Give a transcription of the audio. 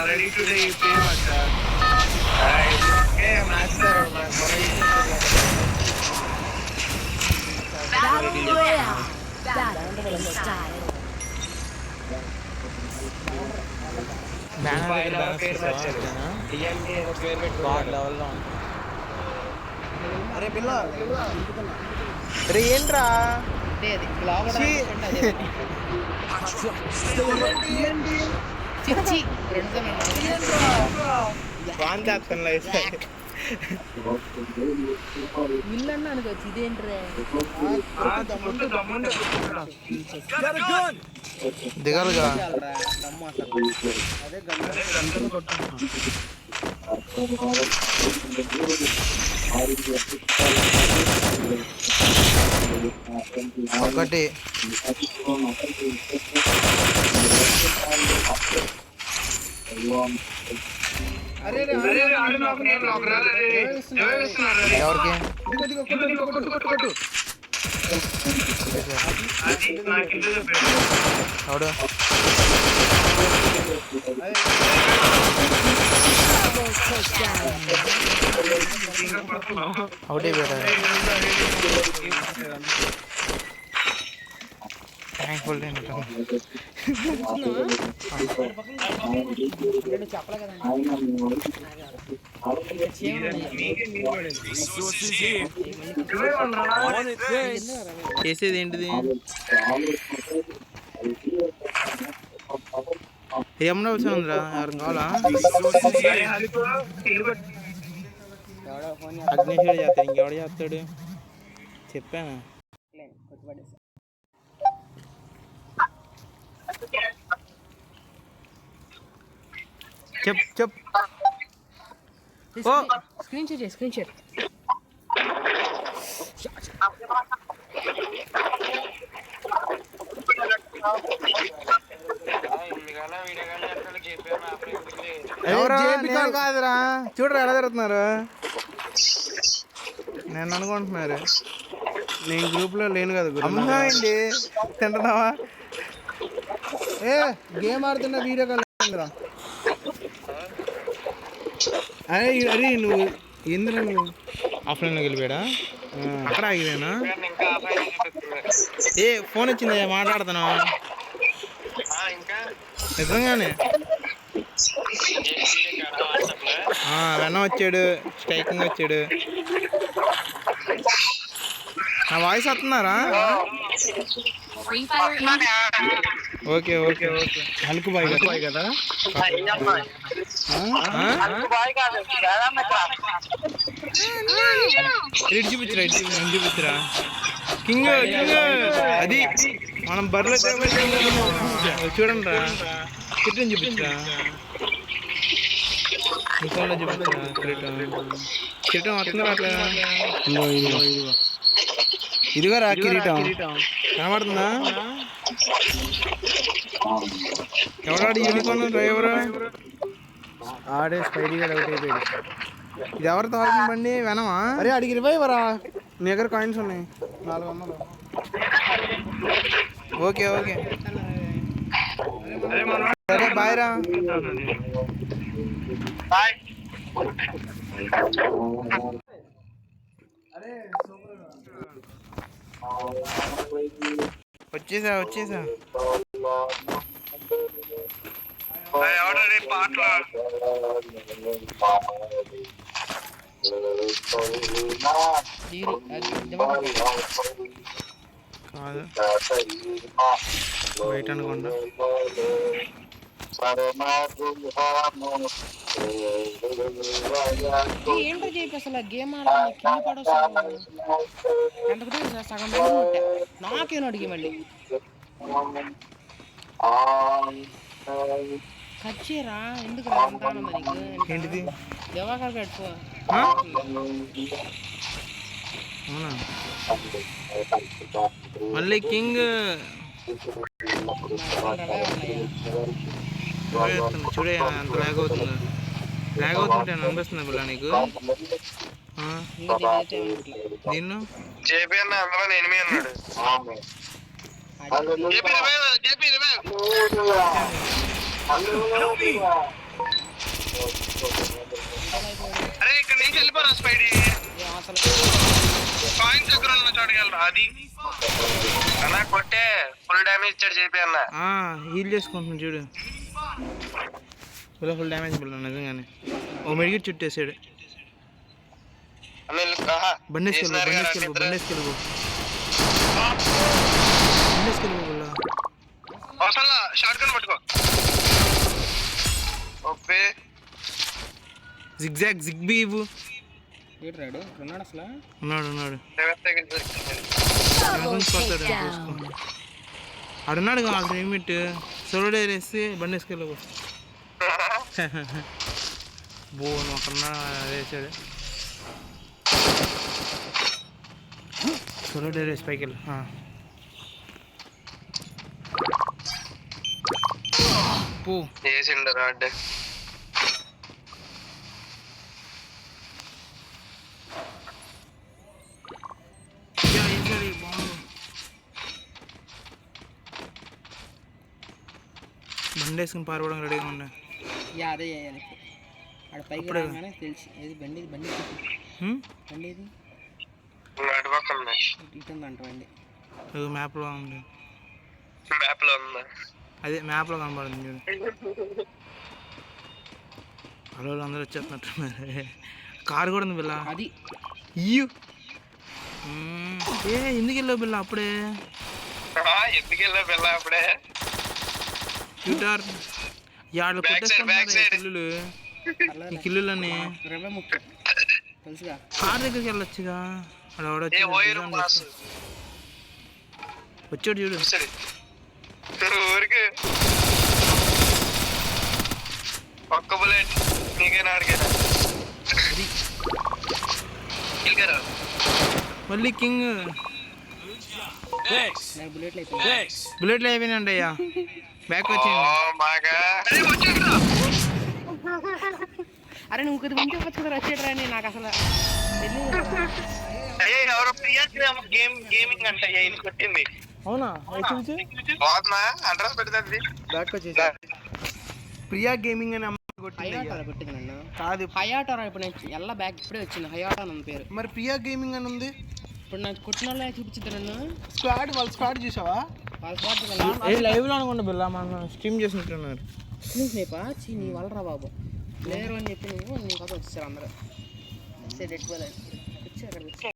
Ready to day master అరే పిల్ల రే ఏంట్రా ఇల్లన్నా అనుకోవచ్చు ఇదేంట్రా దిగాలిగా ఒకటి ఎవరికి ఎవడు అవుటే బేటా థ్యాంక్ఫుల్ చేసేది ఏంటిది ఏమన్నా విషయం ఉందిరా ఎవరు కావాలా అగ్నేశ్వరుడు చేస్తాడు ఇంకెవడు చేస్తాడు చెప్పాను చెప్ స్క్రీన్ షాట్ కాదురా చూడరా ఎలా జరుగుతున్నారు నేను అనుకుంటున్నారు నేను గ్రూప్ లో లేను కదా అమ్మా అండి తింటున్నావా గేమ్ ఆడుతున్నా వీడియో కాల్ అరే నువ్వు ఎందుకు నువ్వు ఆఫ్లైన్లోకి వెళ్ళిపోయాడా అక్కడ ఆగిపోయానా ఫోన్ వచ్చిందయ్యా మాట్లాడుతున్నా నిజంగానే వెన్న వచ్చాడు స్ట్రైకింగ్ వచ్చాడు నా వాయిస్ వస్తున్నారా ఓకే హల్కు బాయ్ కదా చూపించరా కింగ్ అది మనం బర్రె చూడండి రా కిరీటం చూపించరా ఇంకోలో చూపించరా కిరీటం వస్తుందా అట్లా ఇదిగో రా కిరీటం కనబడుతుందా ఎవడాడు యూనికార్న్ డ్రైవర్ ఆడే స్పైడీ గారు అవుట్ అయిపోయాడు ఇది ఎవరు తోలుతుంది బండి వెనమా అరే అడిగి ఇవ్వరా నీ దగ్గర కాయిన్స్ ఉన్నాయి 400 ఓకే సరే బాయ్ రా వచ్చేసా పాటలు కాదు బయట అనుకోండి ఏంటో చెప్పి అసలు గేమ్ ఆడాలి కింద పడొస్తాను సగం నాకేం అడిగి మళ్ళీ ఖచ్చిరా ఎందుకు నీకు ఏంటిది దేవాకారు పెట్టుకో అవునా మళ్ళీ కింగ్ చూడే అంత ల్యాగ్ అవుతుందో ల్యాగ్ అవుతుంటే అనిపిస్తుంది బిల్లా నీకు నిన్ను జేపీ అన్న అందులో ఎనిమిది అన్నాడు. అరే ఇక్కడ నుంచి వెళ్ళిపోరా స్పైడీ. పాయింట్స్ దగ్గర ఉన్న చోటుకి వెళ్ళరా. అది అన్న కొట్టే ఫుల్ డ్యామేజ్ ఇచ్చాడు జేపీ అన్న. హీల్ చేసుకుంటున్నాను చూడు. ఫుల్ డ్యామేజ్ బిల్లా నిజంగానే. ఓ మెడికెట్ చుట్టేసాడు. బండేసుకెళ్ళిపో బిల్లా. అసలు షార్ట్ గన్ పట్టుకో. ఓకే జిగ్జాగ్ జిగ్బీ ఇవ్వు. ఉన్నాడు అడున్నాడు కావాలి లిమిట్. సోలో వేసి బండి వేసుకెళ్ళకు. బో నువ్వు అక్కడున్నా వేసాడు. సోలో వేసి పైకి వెళ్ళు. పో వేసిండు రాడ్. బండి వేసుకుని పారిపోవడం రెడీగా ఉండే. అదే ఆడ పైకి రాగానే తెలిసి ఏది బండి బండి బండి ఏది ఇటు ఉందంట బండి. మ్యాప్లో ఉంది. మ్యాప్లో ఉందా? అదే మ్యాప్లో కనబడుతుంది చూడు. అలా అందరూ వచ్చేస్తున్నట్టున్నారు. కారు కూడా ఉంది బిల్లా. అది ఇయ్యు ఎందుకు వెళ్ళావు బిల్లా అప్పుడే? ఎందుకు వెళ్ళావు బిల్లా అప్పుడే? ట్యూటర్ యాడ్ కిల్లులు ఈ కిల్లులని తెలుసుగా. కార్ దగ్గరికి వెళ్ళొచ్చుగా. వచ్చాడు చూడు. ఊరికి ఒక్క బుల్లెట్ నీకేనా అడిగారా? మళ్ళీ కింగ్ బుల్లెట్లు అయిపోయినండి అయ్యా. బ్యాక్ వచ్చింది. అరే నువ్వు కొద్దిగా ఉంటే వచ్చి వచ్చేట్రా అని నాకు అసలు గేమింగ్ అంటే కొట్టింది. అవునా అడ్రస్ పెట్టింది. బ్యాక్ వచ్చేసి ప్రియా గేమింగ్ అని పెట్టింది నన్ను. కాదు హయాటోరా. ఇప్పుడు నేను ఎల్ల బ్యాక్ ఇప్పుడే వచ్చింది. హయాటో అని పేరు. మరి ప్రియా గేమింగ్ అని ఉంది. ఇప్పుడు నాకు కొట్టిన వాళ్ళే చూపించింది నన్ను. వాళ్ళ స్క్వాడ్ చూసావా? వాళ్ళ స్క్వాడ్ లైవ్ లో అనుకుంటా బిల్లా మనం స్ట్రీమ్ చేసినట్టున్నారు. నీ వల్లరా బాబు లేరు అని చెప్పి నువ్వు నీ కోసం వచ్చేసారు అందరూ. వచ్చారు.